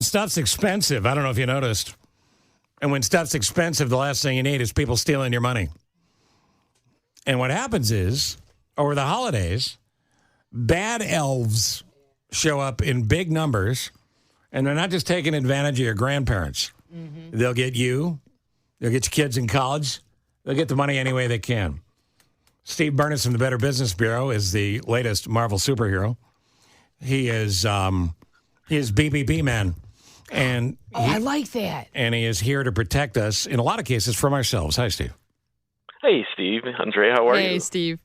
Stuff's expensive. I don't know if you noticed. And when stuff's expensive, the last thing you need is people stealing your money. And what happens is, over the holidays, bad elves show up in big numbers, and they're not just taking advantage of your grandparents. Mm-hmm. They'll get you. They'll get your kids in college. They'll get the money any way they can. Steve Bernas from the Better Business Bureau is the latest Marvel superhero. He is BBB man. And I like that. And he is here to protect us, in a lot of cases, from ourselves. Hi, Steve. Hey, Steve. Andre, how are you? Hey, Steve.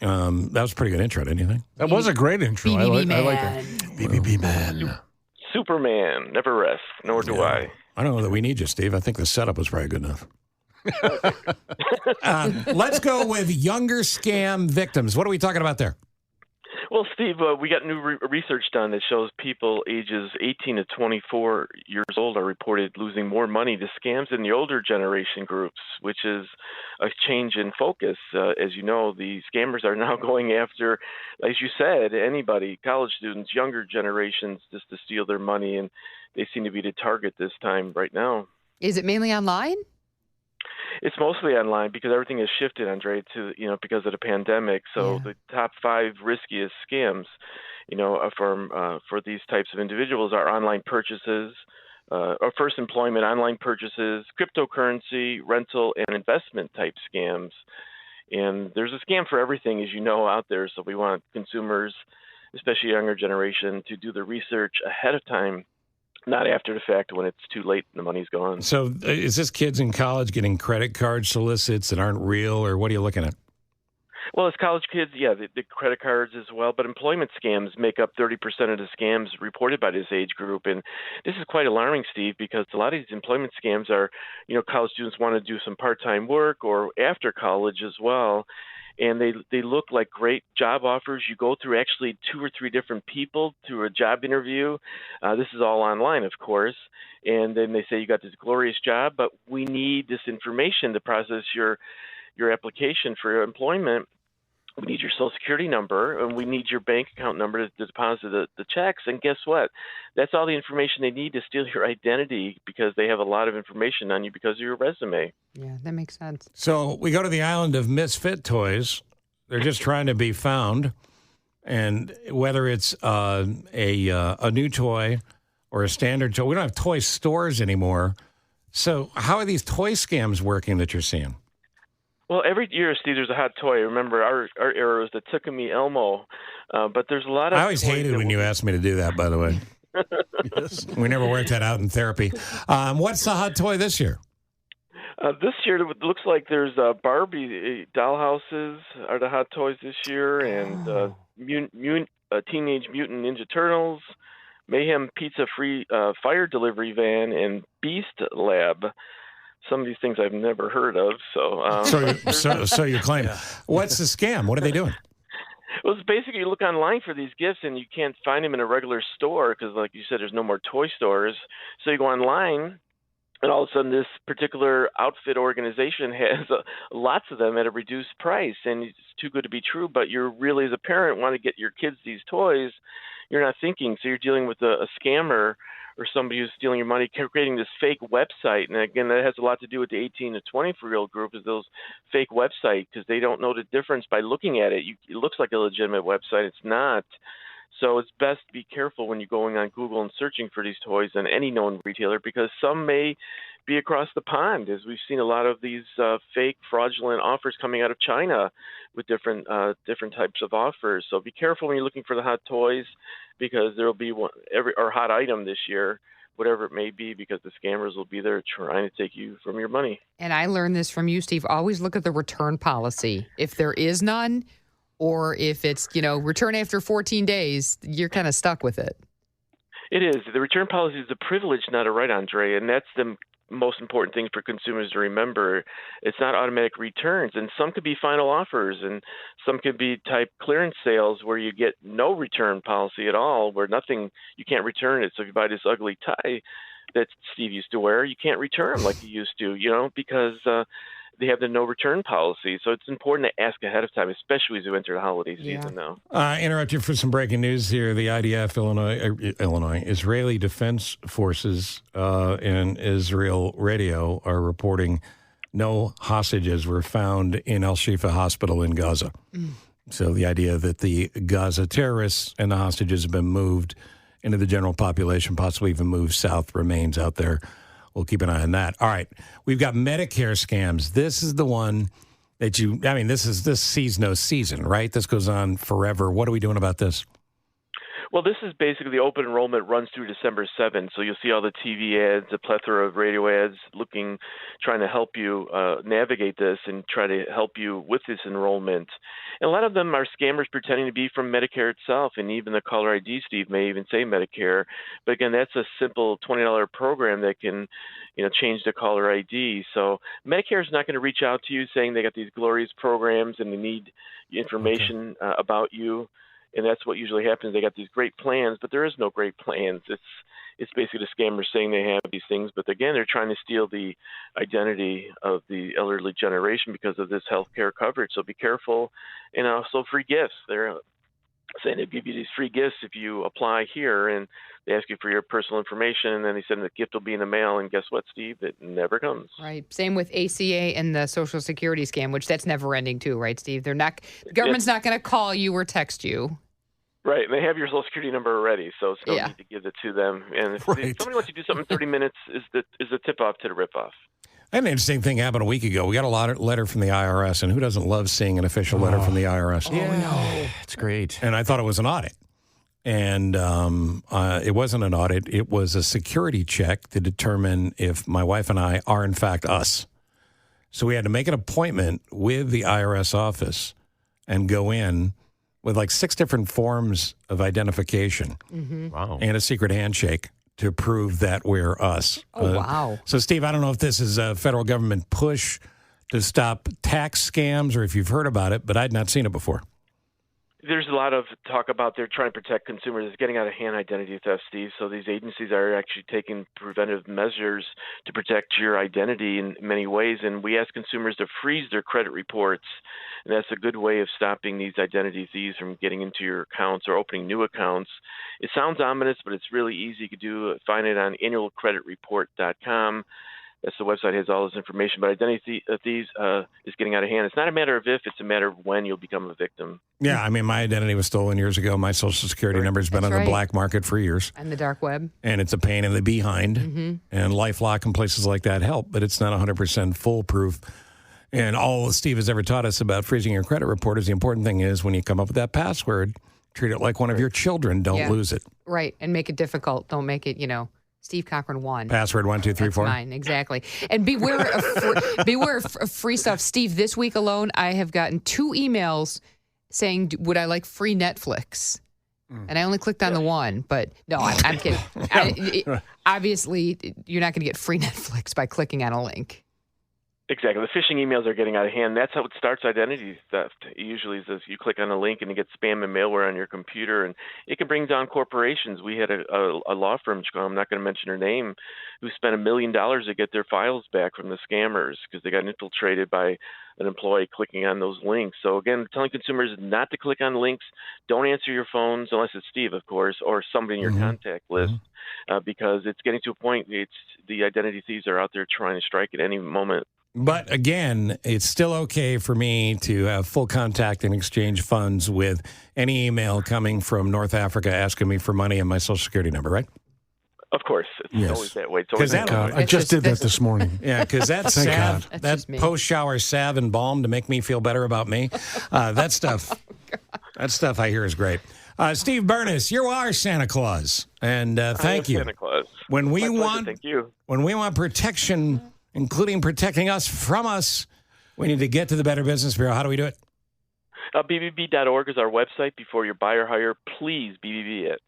That was a pretty good intro, didn't you think? That was a great intro. BBB I like man. it. BBB man. Superman. Never rest, nor do I. I don't know that we need you, Steve. I think the setup was probably good enough. Let's go with younger scam victims. What are we talking about there? Well, Steve, we got new research done that shows people ages 18 to 24 years old are reported losing more money to scams in the older generation groups, which is a change in focus. As you know, the scammers are now going after, as you said, anybody, college students, younger generations, just to steal their money, and they seem to be the target this time right now. Is it mainly online? It's mostly online because everything has shifted, Andre, because of the pandemic. So the top 5 riskiest scams, for these types of individuals are online purchases, or first employment, online purchases, cryptocurrency, rental, and investment type scams. And there's a scam for everything, as you know, out there. So we want consumers, especially younger generation, to do the research ahead of time, not after the fact when it's too late and the money's gone. So is this kids in college getting credit card solicits that aren't real, or what are you looking at? Well, as college kids, the credit cards as well. But employment scams make up 30% of the scams reported by this age group. And this is quite alarming, Steve, because a lot of these employment scams are, college students want to do some part-time work or after college as well. And they look like great job offers. You go through actually 2 or 3 different people through a job interview. This is all online, of course. And then they say you got this glorious job, but we need this information to process your application for employment. We need your social security number, and we need your bank account number to deposit the checks. And guess what? That's all the information they need to steal your identity, because they have a lot of information on you because of your resume. Yeah, that makes sense. So we go to the island of misfit toys. They're just trying to be found. And whether it's a new toy or a standard toy, we don't have toy stores anymore. So how are these toy scams working that you're seeing? Well, every year, Steve, there's a hot toy. Remember, our era was the Took-A-Me Elmo, but there's a lot of... I always hated when you asked me to do that, by the way. Yes. We never worked that out in therapy. What's the hot toy this year? This year, it looks like there's Barbie dollhouses are the hot toys this year, and Teenage Mutant Ninja Turtles, Mayhem Pizza-Free Fire Delivery Van, and Beast Lab. Some of these things I've never heard of. So you claim. Yeah. What's the scam? What are they doing? Well, it's basically you look online for these gifts and you can't find them in a regular store because, like you said, there's no more toy stores. So you go online, and all of a sudden this particular outfit organization has lots of them at a reduced price, and it's too good to be true. But you're really, as a parent, want to get your kids these toys. You're not thinking, so you're dealing with a scammer or somebody who's stealing your money, creating this fake website. And again, that has a lot to do with the 18 to 24-year-old group, is those fake websites, because they don't know the difference by looking at it. It looks like a legitimate website. It's not. So it's best to be careful when you're going on Google and searching for these toys and any known retailer, because some may be across the pond, as we've seen a lot of these fake fraudulent offers coming out of China with different types of offers. So be careful when you're looking for the hot toys, because there will be or hot item this year, whatever it may be, because the scammers will be there trying to take you from your money. And I learned this from you, Steve. Always look at the return policy. If there is none, or if it's, return after 14 days, you're kind of stuck with it. It is. The return policy is a privilege, not a right, Andre, and that's the most important thing for consumers to remember. It's not automatic returns, and some could be final offers, and some could be type clearance sales where you get no return policy at all, where you can't return it. So if you buy this ugly tie that Steve used to wear, you can't return them like you used to, because they have the no return policy. So it's important to ask ahead of time, especially as you enter the holiday season now. Interrupt you for some breaking news here. The IDF, Illinois, Israeli Defense Forces and Israel Radio are reporting no hostages were found in Al-Shifa Hospital in Gaza. So the idea that the Gaza terrorists and the hostages have been moved into the general population, possibly even moved south, remains out there. We'll keep an eye on that. All right. We've got Medicare scams. This is the one that this sees no season, right? This goes on forever. What are we doing about this? Well, this is basically the open enrollment runs through December 7th. So you'll see all the TV ads, a plethora of radio ads trying to help you navigate this and try to help you with this enrollment. And a lot of them are scammers pretending to be from Medicare itself. And even the caller ID, Steve, may even say Medicare. But again, that's a simple $20 program that can, change the caller ID. So Medicare is not going to reach out to you saying they got these glorious programs and they need information about you. And that's what usually happens. They got these great plans, but there is no great plans. It's basically the scammers saying they have these things, but again, they're trying to steal the identity of the elderly generation because of this health care coverage. So be careful. And also free gifts. They're saying they give you these free gifts if you apply here, and they ask you for your personal information, and then they said the gift will be in the mail, and guess what, Steve? It never comes. Right. Same with ACA and the Social Security scam, which that's never ending too, right, Steve? The government's not going to call you or text you. Right, and they have your Social Security number already, so it's no need to give it to them. And if somebody wants you to do something in 30 minutes, is the tip-off to the ripoff. I had an interesting thing happen a week ago. We got a letter from the IRS, and who doesn't love seeing an official letter from the IRS? No. It's great. And I thought it was an audit. And it wasn't an audit. It was a security check to determine if my wife and I are, in fact, us. So we had to make an appointment with the IRS office and go in with like 6 different forms of identification and a secret handshake to prove that we're us. Wow. So, Steve, I don't know if this is a federal government push to stop tax scams or if you've heard about it, but I'd not seen it before. There's a lot of talk about they're trying to protect consumers. It's getting out of hand, identity theft, Steve. So these agencies are actually taking preventive measures to protect your identity in many ways. And we ask consumers to freeze their credit reports. And that's a good way of stopping these identity thieves from getting into your accounts or opening new accounts. It sounds ominous, but it's really easy. You could find it on annualcreditreport.com. That's the website, has all this information. But identity thieves is getting out of hand. It's not a matter of if, it's a matter of when you'll become a victim. Yeah, I mean, my identity was stolen years ago. My Social Security number has been on the black market for years. And the dark web. And it's a pain in the behind. And LifeLock and places like that help, but it's not 100% foolproof. And all Steve has ever taught us about freezing your credit report is the important thing is when you come up with that password, treat it like one of your children. Don't lose it. Right, and make it difficult. Don't make it, Steve Cochran 1. Password 1, 2, 3, 4. That's mine, exactly. And beware of free stuff. Steve, this week alone, I have gotten 2 emails saying, would I like free Netflix? And I only clicked on the one, but no, I'm kidding. Obviously, you're not going to get free Netflix by clicking on a link. Exactly. The phishing emails are getting out of hand. That's how it starts identity theft. It usually is you click on a link and you get spam and malware on your computer, and it can bring down corporations. We had a law firm, I'm not going to mention her name, who spent $1 million to get their files back from the scammers because they got infiltrated by an employee clicking on those links. So again, telling consumers not to click on links, don't answer your phones unless it's Steve, of course, or somebody in your contact list, because it's getting to a point. The identity thieves are out there trying to strike at any moment. But again, it's still okay for me to have full contact and exchange funds with any email coming from North Africa asking me for money and my Social Security number, right? Of course. It's always that way. I just did that this morning. Yeah, because that salve, that post-shower salve and balm to make me feel better about me, that stuff I hear is great. Steve Bernas, you are Santa Claus, and thank you. Santa Claus. When we thank you. When we want protection, including protecting us from us, we need to get to the Better Business Bureau. How do we do it? BBB.org is our website. Before you buy or hire, please BBB it.